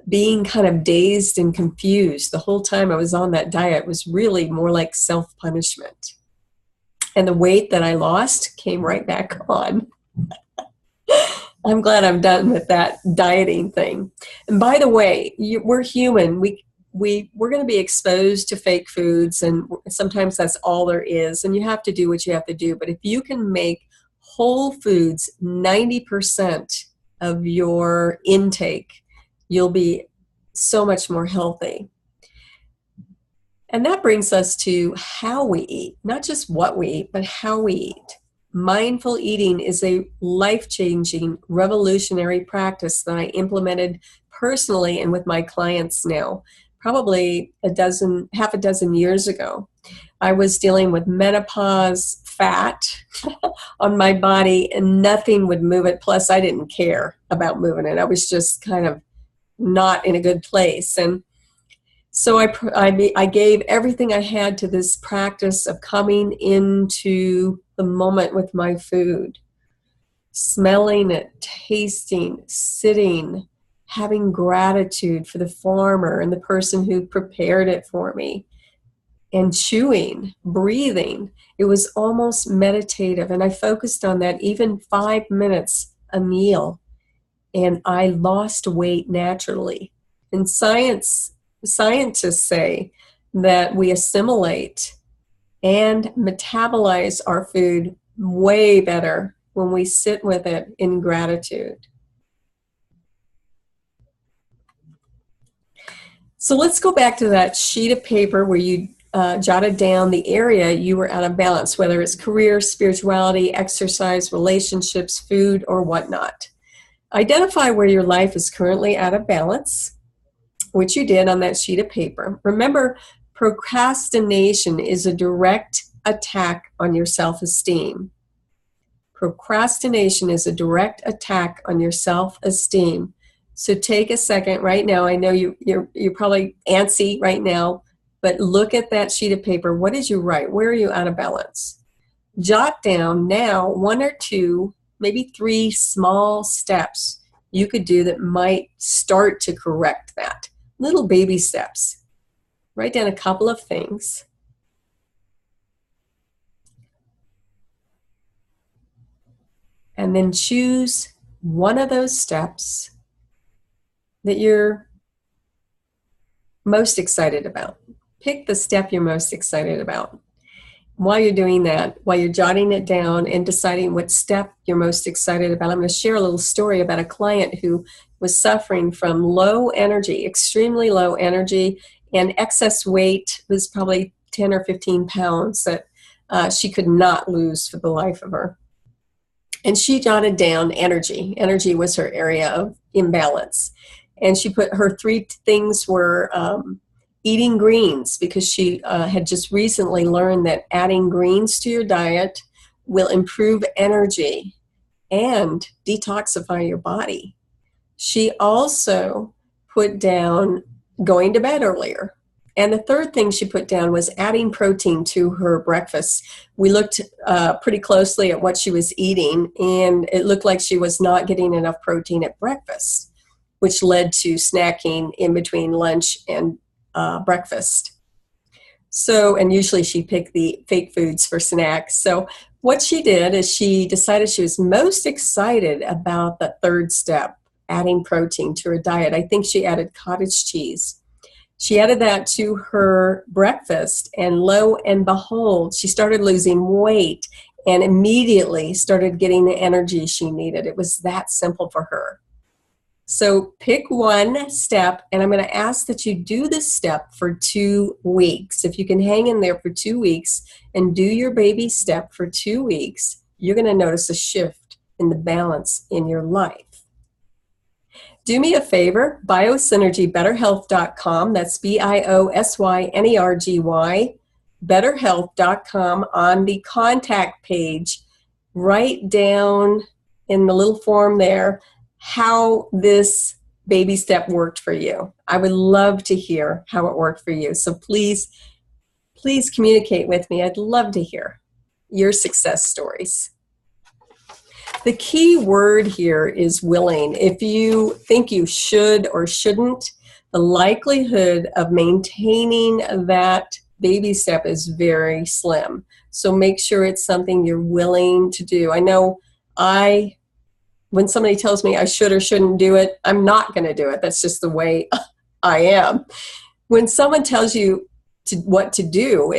S1: being kind of dazed and confused. The whole time I was on that diet was really more like self-punishment. And the weight that I lost came right back on. I'm glad I'm done with that dieting thing. And by the way, we're human. We're going to be exposed to fake foods, and sometimes that's all there is, and you have to do what you have to do. But if you can make whole foods 90% of your intake, you'll be so much more healthy. And that brings us to how we eat, not just what we eat, but how we eat. Mindful eating is a life-changing, revolutionary practice that I implemented personally and with my clients now, probably half a dozen years ago. I was dealing with menopause, fat on my body, and nothing would move it. Plus, I didn't care about moving it. I was just kind of not in a good place. And so I gave everything I had to this practice of coming into the moment with my food, smelling it, tasting, sitting, having gratitude for the farmer and the person who prepared it for me, and chewing, breathing. It was almost meditative, and I focused on that even 5 minutes a meal, and I lost weight naturally. And scientists say that we assimilate and metabolize our food way better when we sit with it in gratitude. So let's go back to that sheet of paper where you jotted down the area you were out of balance, whether it's career, spirituality, exercise, relationships, food, or whatnot. Identify where your life is currently out of balance, which you did on that sheet of paper. Remember, procrastination is a direct attack on your self-esteem. Procrastination is a direct attack on your self-esteem. So take a second right now. I know you're probably antsy right now, but look at that sheet of paper. What did you write? Where are you out of balance? Jot down now 1 or 2, maybe 3 small steps you could do that might start to correct that. Little baby steps. Write down a couple of things. And then choose one of those steps that you're most excited about. Pick the step you're most excited about. While you're doing that, while you're jotting it down and deciding what step you're most excited about, I'm going to share a little story about a client who was suffering from low energy, extremely low energy, and excess weight. Was probably 10 or 15 pounds that she could not lose for the life of her. And she jotted down energy. Energy was her area of imbalance. And she put her 3 things were eating greens, because she had just recently learned that adding greens to your diet will improve energy and detoxify your body. She also put down going to bed earlier. And the third thing she put down was adding protein to her breakfast. We looked pretty closely at what she was eating, and it looked like she was not getting enough protein at breakfast, which led to snacking in between lunch and breakfast. So, and usually she picked the fake foods for snacks. So what she did is she decided she was most excited about the third step, adding protein to her diet. I think she added cottage cheese. She added that to her breakfast, and lo and behold, she started losing weight and immediately started getting the energy she needed. It was that simple for her. So pick one step, and I'm going to ask that you do this step for 2 weeks. If you can hang in there for 2 weeks and do your baby step for 2 weeks, you're going to notice a shift in the balance in your life. Do me a favor, BioSynergyBetterHealth.com, that's BIOSYNERGY, BetterHealth.com. On the contact page, write down in the little form there how this baby step worked for you. I would love to hear how it worked for you. So please communicate with me. I'd love to hear your success stories. The key word here is willing. If you think you should or shouldn't, the likelihood of maintaining that baby step is very slim. So make sure it's something you're willing to do. I know when somebody tells me I should or shouldn't do it, I'm not going to do it. That's just the way I am. When someone tells you what to do,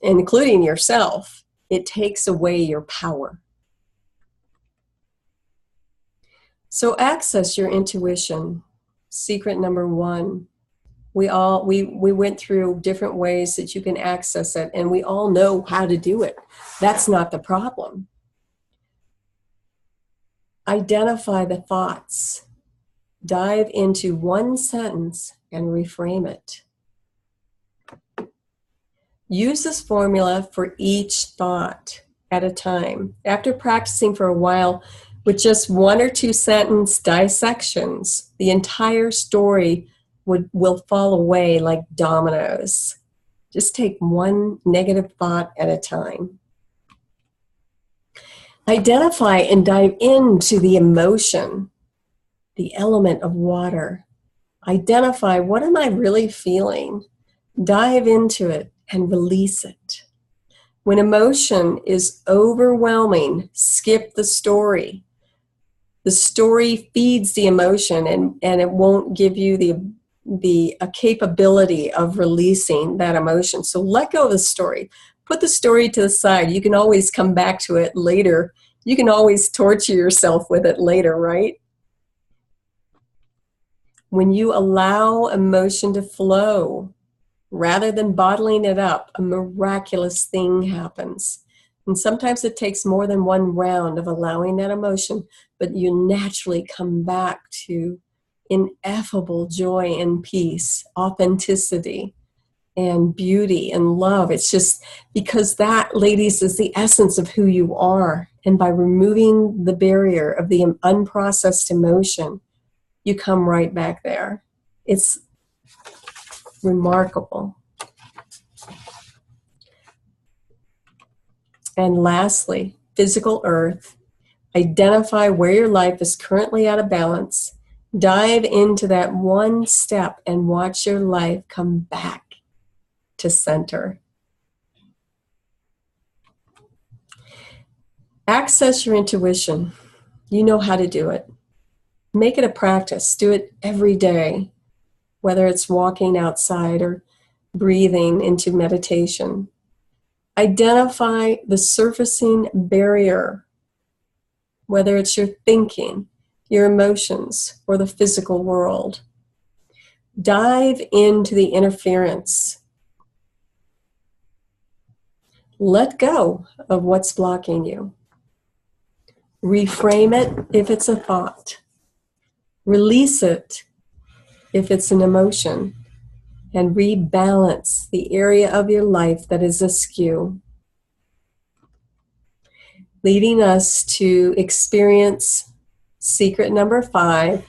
S1: including yourself, it takes away your power. So access your intuition. Secret number 1. We went through different ways that you can access it, and we all know how to do it. That's not the problem. Identify the thoughts. Dive into one sentence and reframe it. Use this formula for each thought at a time. After practicing for a while with just 1 or 2 sentence dissections, the entire story will fall away like dominoes. Just take one negative thought at a time. Identify and dive into the emotion, the element of water. Identify, what am I really feeling? Dive into it and release it. When emotion is overwhelming, skip the story. The story feeds the emotion, and it won't give you the capability of releasing that emotion. So let go of the story. Put the story to the side. You can always come back to it later. You can always torture yourself with it later, right? When you allow emotion to flow, rather than bottling it up, a miraculous thing happens. And sometimes it takes more than one round of allowing that emotion, but you naturally come back to ineffable joy and peace, authenticity, and beauty and love. It's just because that, ladies, is the essence of who you are. And by removing the barrier of the unprocessed emotion, you come right back there. It's remarkable. And lastly, physical earth. Identify where your life is currently out of balance. Dive into that one step and watch your life come back to center. Access your intuition. You know how to do it. Make it a practice. Do it every day, whether it's walking outside or breathing into meditation. Identify the surfacing barrier, whether it's your thinking, your emotions, or the physical world. Dive into the interference. Let go of what's blocking you. Reframe it if it's a thought. Release it if it's an emotion. And rebalance the area of your life that is askew, leading us to experience secret number 5,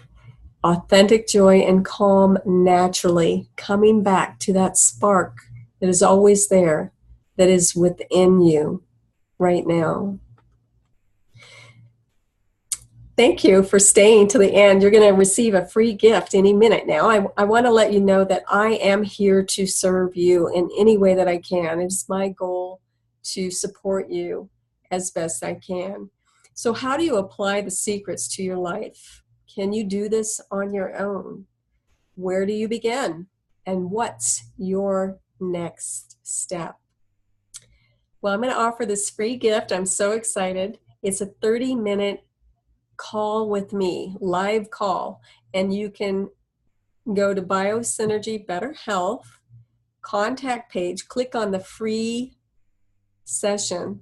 S1: authentic joy and calm naturally, coming back to that spark that is always there, that is within you right now. Thank you for staying to the end. You're going to receive a free gift any minute now. I want to let you know that I am here to serve you in any way that I can. It's my goal to support you as best I can. So how do you apply the secrets to your life? Can you do this on your own? Where do you begin? And what's your next step? Well, I'm going to offer this free gift. I'm so excited. It's a 30-minute call with me, live call, and you can go to Biosynergy Better Health contact page, click on the free session,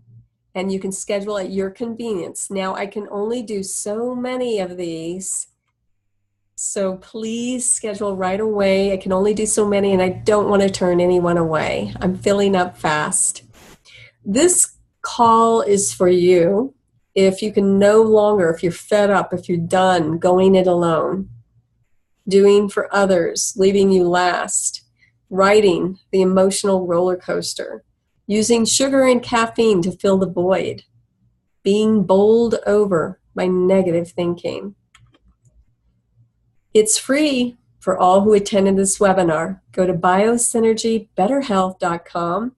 S1: and you can schedule at your convenience. Now, I can only do so many of these, so please schedule right away. I can only do so many, and I don't want to turn anyone away. I'm filling up fast. This call is for you. If you can no longer, if you're fed up, if you're done going it alone, doing for others, leaving you last, riding the emotional roller coaster, using sugar and caffeine to fill the void, being bowled over by negative thinking. It's free for all who attended this webinar. Go to biosynergybetterhealth.com,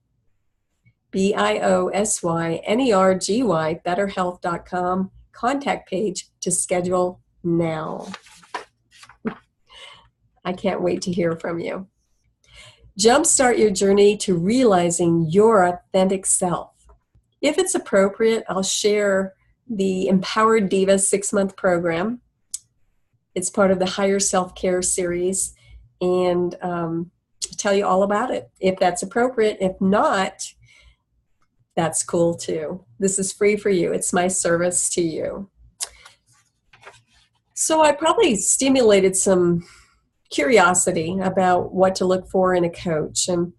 S1: BIOSYNERGY, betterhealth.com, contact page to schedule now. I can't wait to hear from you. Jumpstart your journey to realizing your authentic self. If it's appropriate, I'll share the Empowered Diva 6-month program. It's part of the Higher Self-Care series, and I'll tell you all about it if that's appropriate. If not, that's cool too. This is free for you. It's my service to you. So I probably stimulated some curiosity about what to look for in a coach. And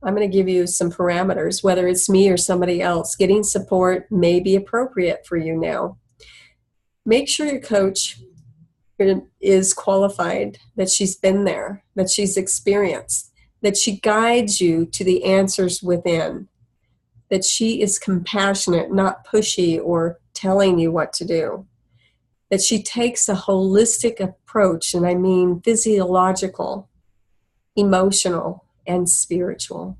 S1: I'm going to give you some parameters, whether it's me or somebody else. Getting support may be appropriate for you now. Make sure your coach is qualified, that she's been there, that she's experienced, that she guides you to the answers within, that she is compassionate, not pushy or telling you what to do, that she takes a holistic approach, and I mean physiological, emotional, and spiritual.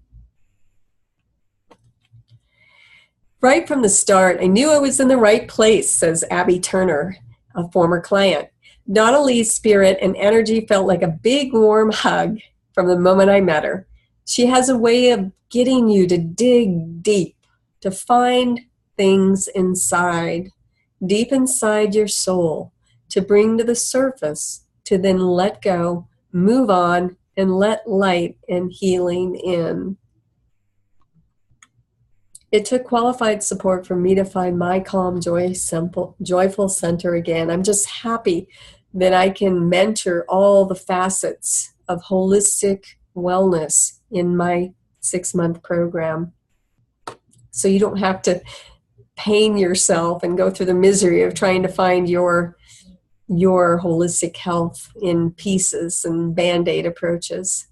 S1: Right from the start, I knew I was in the right place, says Abby Turner, a former client. Donna Lee's spirit and energy felt like a big warm hug from the moment I met her. She has a way of getting you to dig deep, to find things inside, deep inside your soul, to bring to the surface, to then let go, move on, and let light and healing in. It took qualified support for me to find my calm, joyful center again. I'm just happy that I can mentor all the facets of holistic wellness in my 6-month program. So you don't have to pain yourself and go through the misery of trying to find your holistic health in pieces and Band-Aid approaches.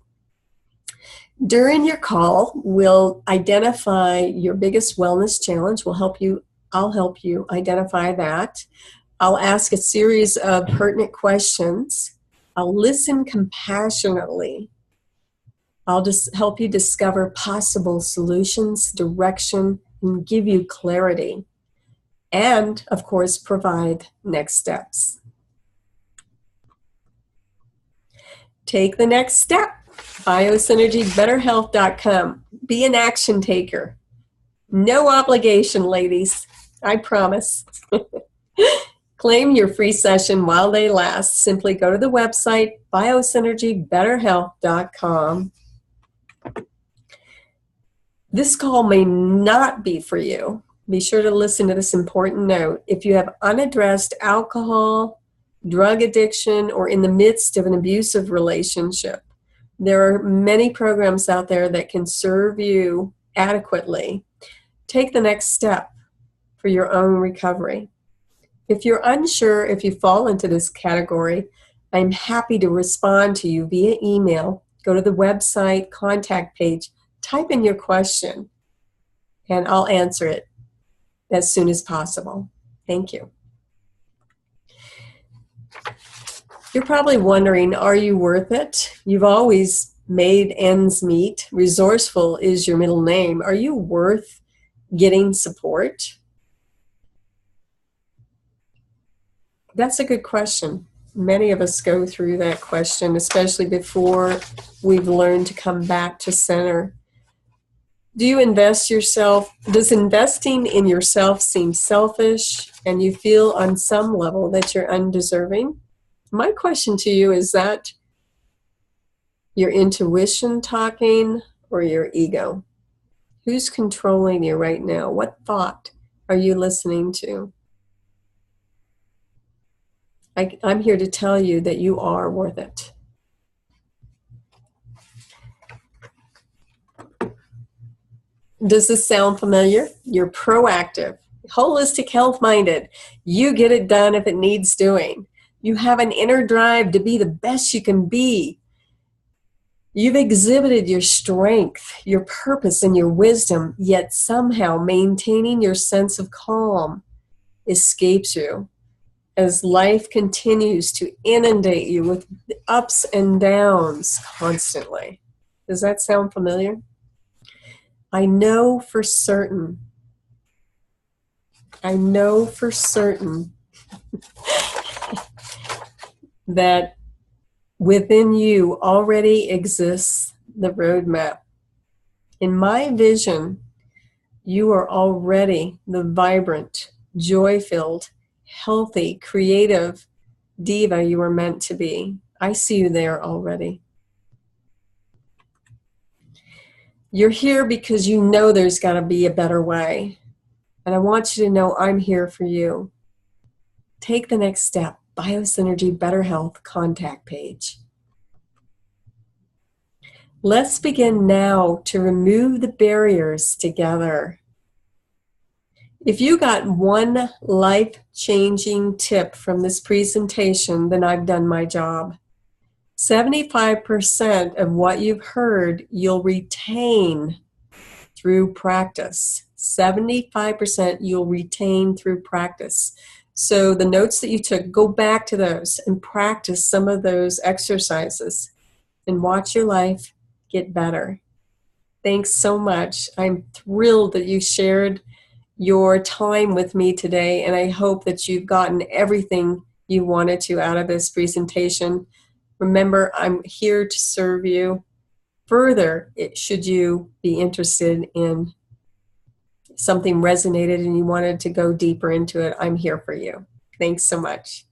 S1: During your call, we'll identify your biggest wellness challenge. I'll help you identify that. I'll ask a series of pertinent questions. I'll listen compassionately. I'll just help you discover possible solutions, direction, and give you clarity. And, of course, provide next steps. Take the next step. Biosynergybetterhealth.com. Be an action taker. No obligation, ladies. I promise. Claim your free session while they last. Simply go to the website, biosynergybetterhealth.com. This call may not be for you. Be sure to listen to this important note. If you have unaddressed alcohol, drug addiction, or in the midst of an abusive relationship, there are many programs out there that can serve you adequately. Take the next step for your own recovery. If you're unsure if you fall into this category, I'm happy to respond to you via email. Go to the website contact page, type in your question, and I'll answer it as soon as possible. Thank you. You're probably wondering, are you worth it? You've always made ends meet. Resourceful is your middle name. Are you worth getting support? That's a good question. Many of us go through that question, especially before we've learned to come back to center. Do you invest yourself? Does investing in yourself seem selfish and you feel on some level that you're undeserving? My question to you is that your intuition talking or your ego? Who's controlling you right now? What thought are you listening to? I'm here to tell you that you are worth it. Does this sound familiar? You're proactive, holistic, health-minded. You get it done if it needs doing. You have an inner drive to be the best you can be. You've exhibited your strength, your purpose, and your wisdom, yet somehow maintaining your sense of calm escapes you as life continues to inundate you with ups and downs constantly. Does that sound familiar? I know for certain that within you already exists the roadmap. In my vision, you are already the vibrant, joy-filled, healthy, creative diva you were meant to be. I see you there already. You're here because you know there's got to be a better way. And I want you to know I'm here for you. Take the next step. Biosynergy Better Health contact page. Let's begin now to remove the barriers together. If you got one life-changing tip from this presentation, then I've done my job. 75% of what you've heard you'll retain through practice. 75% you'll retain through practice. So the notes that you took, go back to those and practice some of those exercises and watch your life get better. Thanks so much. I'm thrilled that you shared your time with me today, and I hope that you've gotten everything you wanted to out of this presentation. Remember, I'm here to serve you. Further, should you be interested in something resonated and you wanted to go deeper into it, I'm here for you. Thanks so much.